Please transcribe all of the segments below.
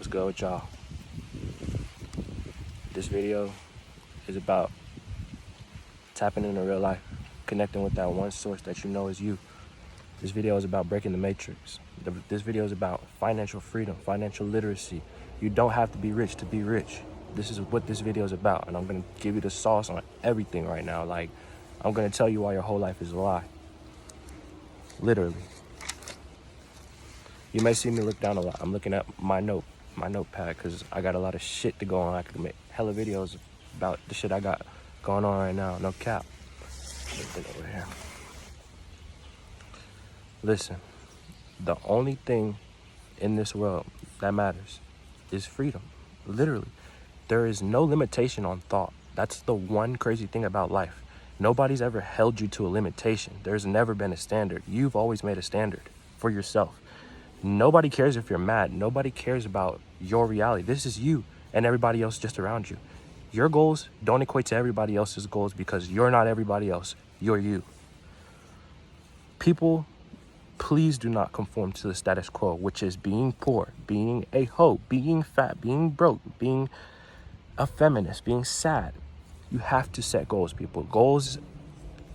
What's good with y'all? This video is about tapping into real life, connecting with that one source that you know is you. This video is about breaking the matrix. This video is about financial freedom, financial literacy. You don't have to be rich to be rich. This is what this video is about, and I'm gonna give you the sauce on everything right now. Like, I'm gonna tell you why your whole life is a lie. Literally. You may see me look down a lot. I'm looking at my notepad, because I got a lot of shit to go on. I could make hella videos about the shit I got going on right now. No cap. Over here. Listen, the only thing in this world that matters is freedom. Literally. There is no limitation on thought. That's the one crazy thing about life. Nobody's ever held you to a limitation. There's never been a standard. You've always made a standard for yourself. Nobody cares if you're mad. Nobody cares about your reality. This is you and everybody else just around you. Your goals don't equate to everybody else's goals, because you're not everybody else. You're you. People, please do not conform to the status quo, which is being poor, being a hoe, being fat, being broke, being a feminist, being sad. You have to set goals, people. Goals,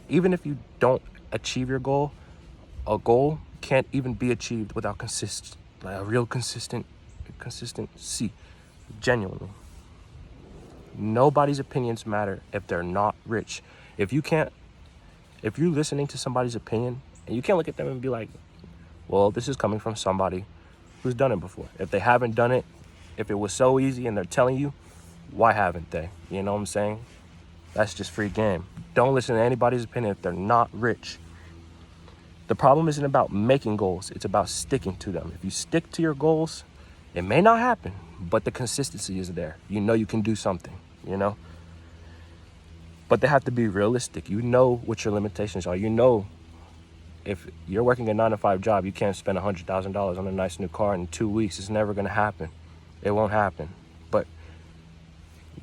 even if you don't achieve your goal, a goal can't even be achieved without a real consistency, genuinely. Nobody's opinions matter if they're not rich. If you're listening to somebody's opinion and you can't look at them and be like, well, this is coming from somebody who's done it before. If they haven't done it, if it was so easy and they're telling you, why haven't they? You know what I'm saying? That's just free game. Don't listen to anybody's opinion if they're not rich. The problem isn't about making goals. It's about sticking to them. If you stick to your goals, it may not happen, but the consistency is there. You know you can do something, you know? But they have to be realistic. You know what your limitations are. You know, if you're working a 9-to-5 job, you can't spend $100,000 on a nice new car in 2 weeks. It's never gonna happen. It won't happen. But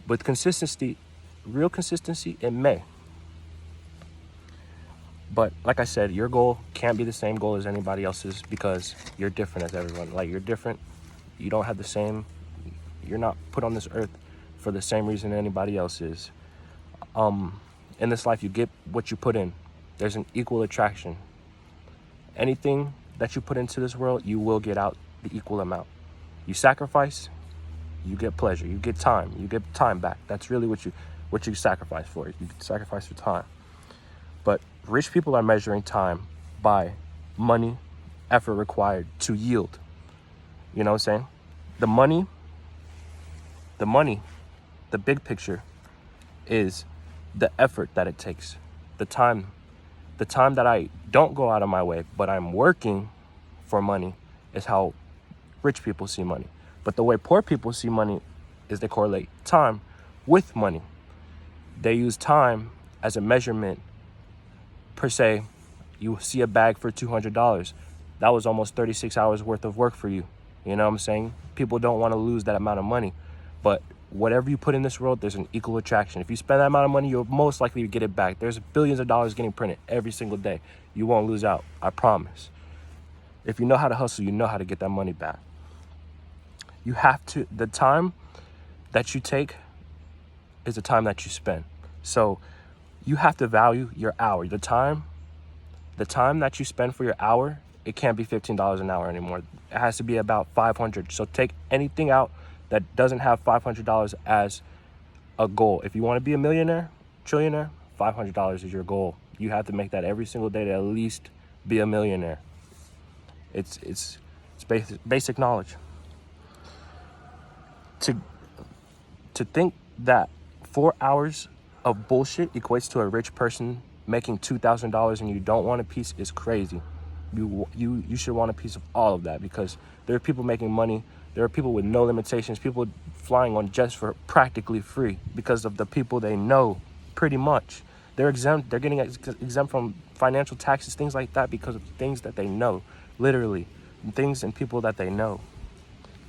with consistency, real consistency, it may. But like I said, your goal can't be the same goal as anybody else's, because you're different as everyone. Like, you're different. You don't have the same, you're not put on this earth for the same reason anybody else is. In this life, you get what you put in. There's an equal attraction. Anything that you put into this world, you will get out the equal amount. You sacrifice, you get pleasure. You get time. You get time back. That's really what you sacrifice for. You sacrifice for time. But rich people are measuring time by money, effort required to yield. You know what I'm saying? The money, the big picture is the effort that it takes. The time that I don't go out of my way, but I'm working for money, is how rich people see money. But the way poor people see money is they correlate time with money. They use time as a measurement. Per se, you see a bag for $200. That was almost 36 hours worth of work for you. You know what I'm saying? People don't want to lose that amount of money. But whatever you put in this world, there's an equal attraction. If you spend that amount of money, you'll most likely get it back. There's billions of dollars getting printed every single day. You won't lose out. I promise. If you know how to hustle, you know how to get that money back. You have to, the time that you take is the time that you spend. So you have to value your hour. The time that you spend for your hour, it can't be $15 an hour anymore. It has to be about $500. So take anything out that doesn't have $500 as a goal. If you want to be a millionaire, trillionaire, $500 is your goal. You have to make that every single day to at least be a millionaire. It's basic knowledge. To think that 4 hours of bullshit equates to a rich person making $2,000 and you don't want a piece is crazy. You should want a piece of all of that, because there are people making money. There are people with no limitations, people flying on jets for practically free because of the people they know, pretty much. They're exempt. They're getting exempt from financial taxes, things like that, because of things that they know, literally, things and people that they know.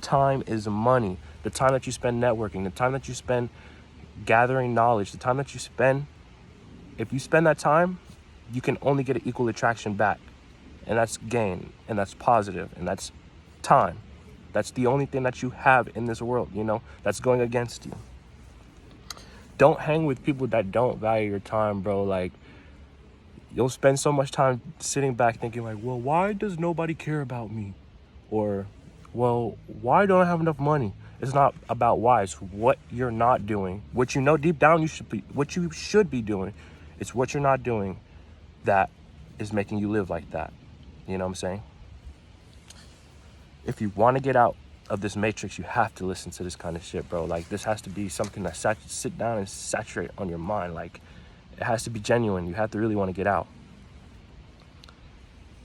Time is money. The time that you spend networking, the time that you spend gathering knowledge, the time that you spend, if you spend that time, you can only get an equal attraction back. And that's gain, and that's positive, and that's time. That's the only thing that you have in this world, that's going against you. Don't hang with people that don't value your time, bro. Like, you'll spend so much time sitting back thinking like, well, why does nobody care about me? Or, well, why don't I have enough money? It's not about why. It's what you're not doing. What you know deep down what you should be doing. It's what you're not doing that is making you live like that. You know what I'm saying? If you want to get out of this matrix, you have to listen to this kind of shit, bro. Like, this has to be something that sit down and saturate on your mind. Like, it has to be genuine. You have to really want to get out.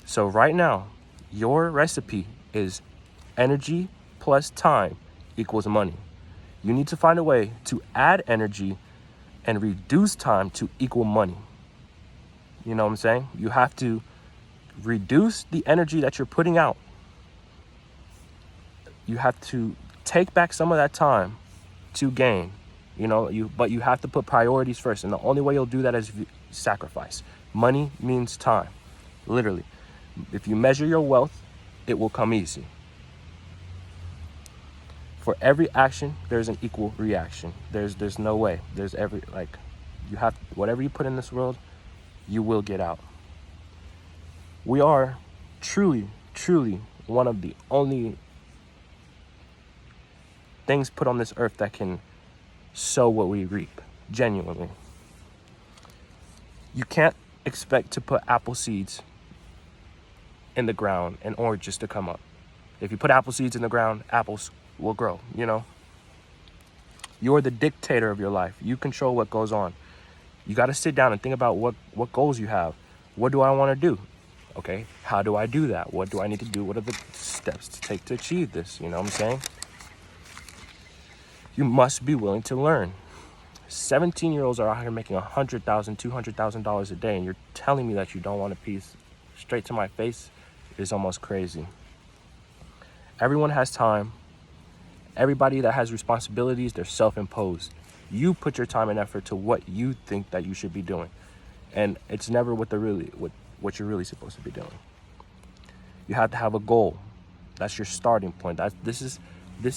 So right now, your recipe is energy plus time equals money. You need to find a way to add energy and reduce time to equal money. You know what I'm saying? You have to reduce the energy that you're putting out. You have to take back some of that time to gain, but you have to put priorities first. And the only way you'll do that is sacrifice. Money means time, literally. If you measure your wealth, it will come easy. For every action, there's an equal reaction. There's no way. Whatever you put in this world, you will get out. We are truly, truly one of the only things put on this earth that can sow what we reap, genuinely. You can't expect to put apple seeds in the ground and oranges to come up. If you put apple seeds in the ground, apples will grow, You're the dictator of your life. You control what goes on. You got to sit down and think about what goals you have. What do I want to do? Okay, how do I do that? What do I need to do? What are the steps to take to achieve this? You know what I'm saying? You must be willing to learn. 17-year-olds are out here making $100,000, $200,000 a day, and you're telling me that you don't want a piece straight to my face is almost crazy. Everyone has time. Everybody that has responsibilities, they're self-imposed. You put your time and effort to what you think that you should be doing, and it's never what you're really supposed to be doing. You have to have a goal. That's your starting point. This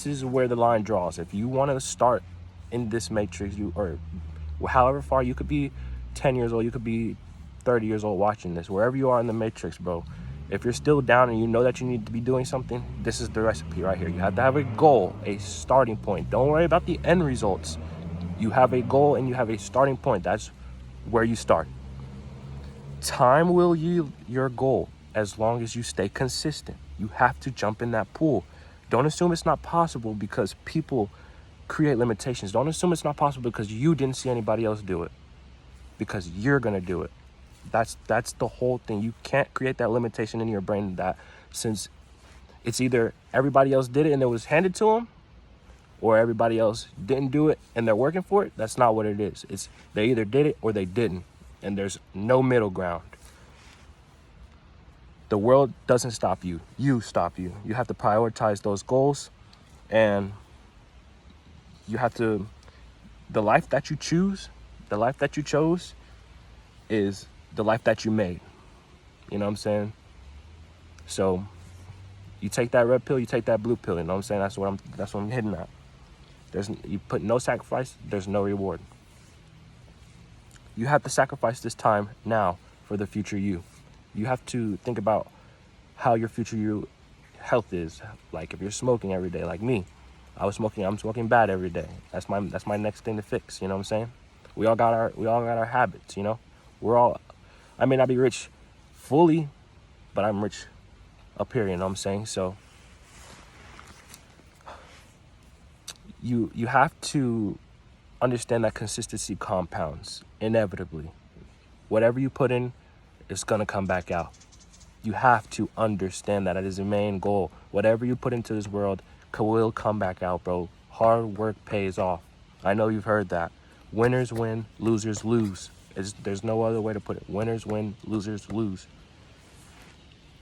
is where the line draws. If you want to start in this matrix, or however far, you could be 10 years old, you could be 30 years old watching this, wherever you are in the matrix, bro. If you're still down and you know that you need to be doing something, this is the recipe right here. You have to have a goal, a starting point. Don't worry about the end results. You have a goal and you have a starting point. That's where you start. Time will yield your goal as long as you stay consistent. You have to jump in that pool. Don't assume it's not possible because people create limitations. Don't assume it's not possible because you didn't see anybody else do it. Because you're going to do it. That's the whole thing. You can't create that limitation in your brain that since it's either everybody else did it and it was handed to them, or everybody else didn't do it and they're working for it. That's not what it is. It's they either did it or they didn't. And there's no middle ground. The world doesn't stop you. You stop you. You have to prioritize those goals, and you have to, the life that you choose, the life that you chose is the life that you made. You know what I'm saying? So you take that red pill, you take that blue pill. You know what I'm saying? That's what I'm hitting at. You put no sacrifice, there's no reward. You have to sacrifice this time now for the future you. You have to think about how your future you health is. Like if you're smoking every day, like me, I'm smoking bad every day. That's my next thing to fix. You know what I'm saying? We all got our habits. I may not be rich fully, but I'm rich up here. You know what I'm saying? So you have to understand that consistency compounds inevitably. Whatever you put in, it's gonna come back out. You have to understand that it is the main goal. Whatever you put into this world will come back out, bro. Hard work pays off. I know you've heard that. Winners win, losers lose. There's no other way to put it. Winners win, losers lose.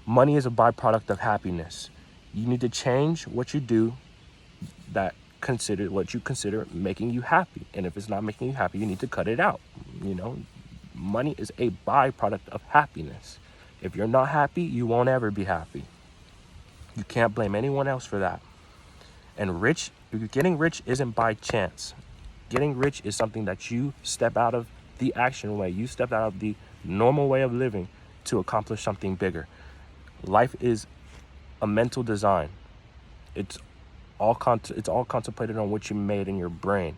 Money is a byproduct of happiness. You need to change what you do what you consider making you happy. And if it's not making you happy, you need to cut it out. Money is a byproduct of happiness. If you're not happy, you won't ever be happy. You can't blame anyone else for that. And getting rich isn't by chance. Getting rich is something that you step out of the action way. You step out of the normal way of living to accomplish something bigger. Life is a mental design. It's all contemplated on what you made in your brain.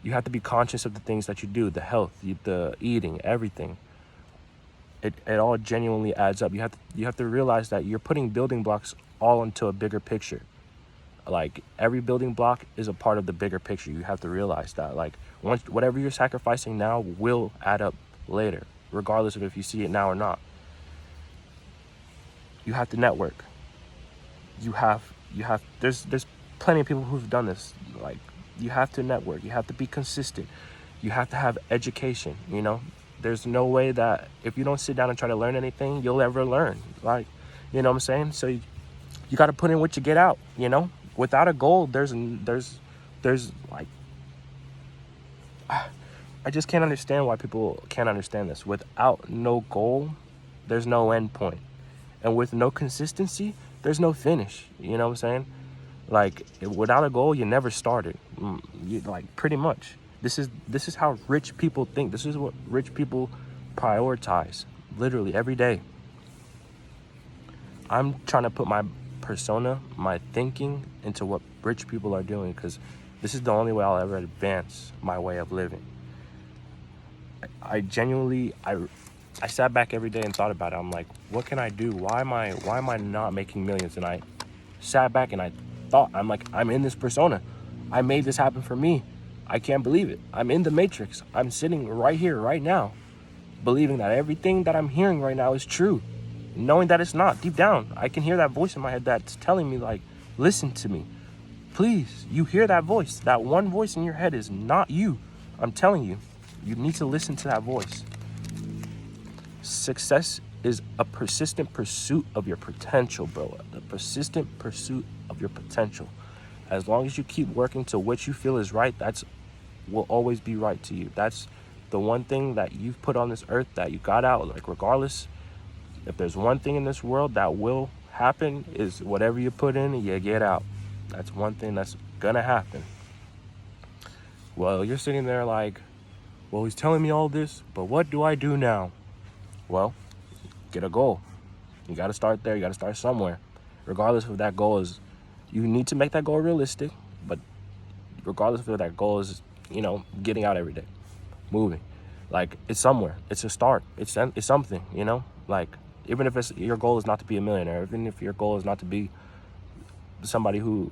You have to be conscious of the things that you do, the health, the eating, everything. It all genuinely adds up. You have to realize that you're putting building blocks all into a bigger picture. Like, every building block is a part of the bigger picture. You have to realize that, like, whatever you're sacrificing now will add up later, regardless of if you see it now or not. You have to network. There's plenty of people who've done this. Like, you have to network. You have to be consistent. You have to have education, you know? There's no way that if you don't sit down and try to learn anything, you'll ever learn. Like, you know what I'm saying? So you got to put in what you get out, you know? Without a goal, there's like, I just can't understand why people can't understand this. Without no goal, there's no end point. And with no consistency, there's no finish. You know what I'm saying? Like, without a goal, you never started. Like, pretty much. This is how rich people think. This is what rich people prioritize, literally every day. I'm trying to put my persona, my thinking into what rich people are doing, because this is the only way I'll ever advance my way of living. I genuinely, I sat back every day and thought about it. I'm like, what can I do? Why am I not making millions? And I sat back and I thought, I'm like, I'm in this persona. I made this happen for me. I can't believe it. I'm in the matrix. I'm sitting right here, right now, believing that everything that I'm hearing right now is true, knowing that it's not. Deep down, I can hear that voice in my head that's telling me, like, listen to me. Please, you hear that voice. That one voice in your head is not you. I'm telling you, you need to listen to that voice. Success is a persistent pursuit of your potential, bro. A persistent pursuit of your potential. As long as you keep working to what you feel is right, that's will always be right to you. That's the one thing that you've put on this earth that you got out. Like, regardless, if there's one thing in this world that will happen, is whatever you put in, you get out. That's one thing that's gonna happen. Well, you're sitting there like, well, he's telling me all this, but what do I do now? Well, get a goal. You got to start there. You got to start somewhere. Regardless of that goal is, you need to make that goal realistic, but regardless of that goal is, you know, getting out every day, moving. Like, it's somewhere. It's a start. It's something, you know? Like, even if your goal is not to be a millionaire, even if your goal is not to be somebody who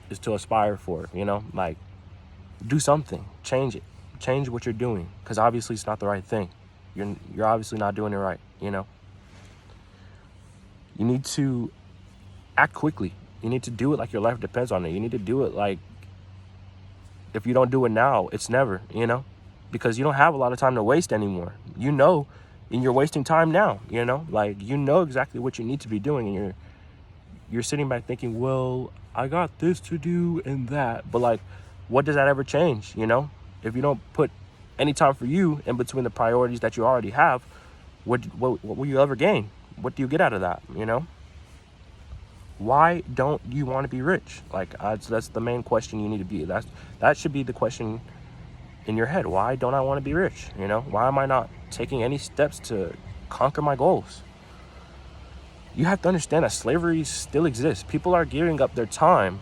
is to aspire for, you know? Like, do something. Change it. Change what you're doing, because obviously it's not the right thing. You're obviously not doing it right, you know? You need to act quickly. You need to do it like your life depends on it. You need to do it like, if you don't do it now, it's never, you know? Because you don't have a lot of time to waste anymore. You know, and you're wasting time now, you know? Like, you know exactly what you need to be doing, and you're sitting back thinking, well, I got this to do and that. But, like, what does that ever change, you know? If you don't put any time for you in between the priorities that you already have, what will you ever gain? What do you get out of that, you know? Why don't you want to be rich? Like, that's the main question you need to be. That should be the question in your head. Why don't I want to be rich? You know, why am I not taking any steps to conquer my goals? You have to understand that slavery still exists. People are giving up their time,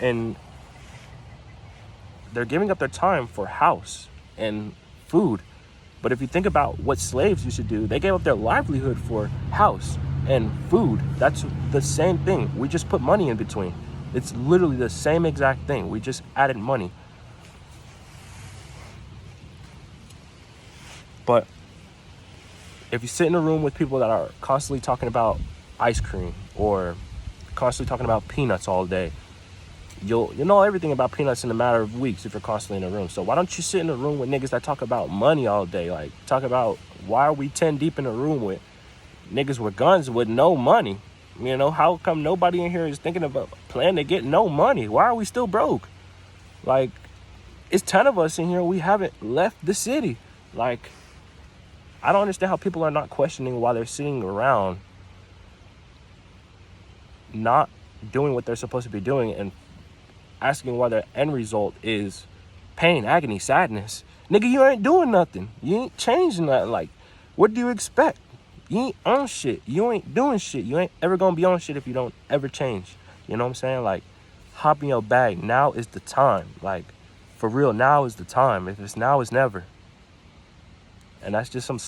and they're giving up their time for house and food. But if you think about what slaves used to do, they gave up their livelihood for house and food. That's the same thing. We just put money in between. It's literally the same exact thing. We just added money. But if you sit in a room with people that are constantly talking about ice cream or constantly talking about peanuts all day, you'll know everything about peanuts in a matter of weeks if you're constantly in a room. So why don't you sit in a room with niggas that talk about money all day? Like, talk about, why are we 10 deep in a room with niggas with guns with no money? You know, how come nobody in here is thinking about planning to get no money? Why are we still broke? Like, it's 10 of us in here. We haven't left the city. Like, I don't understand how people are not questioning while they're sitting around, not doing what they're supposed to be doing and asking why their end result is pain, agony, sadness. Nigga, you ain't doing nothing. You ain't changing nothing. Like, what do you expect? You ain't on shit. You ain't doing shit. You ain't ever gonna be on shit if you don't ever change. You know what I'm saying? Like, hop in your bag. Now is the time. Like, for real, now is the time. If it's now, it's never. And that's just some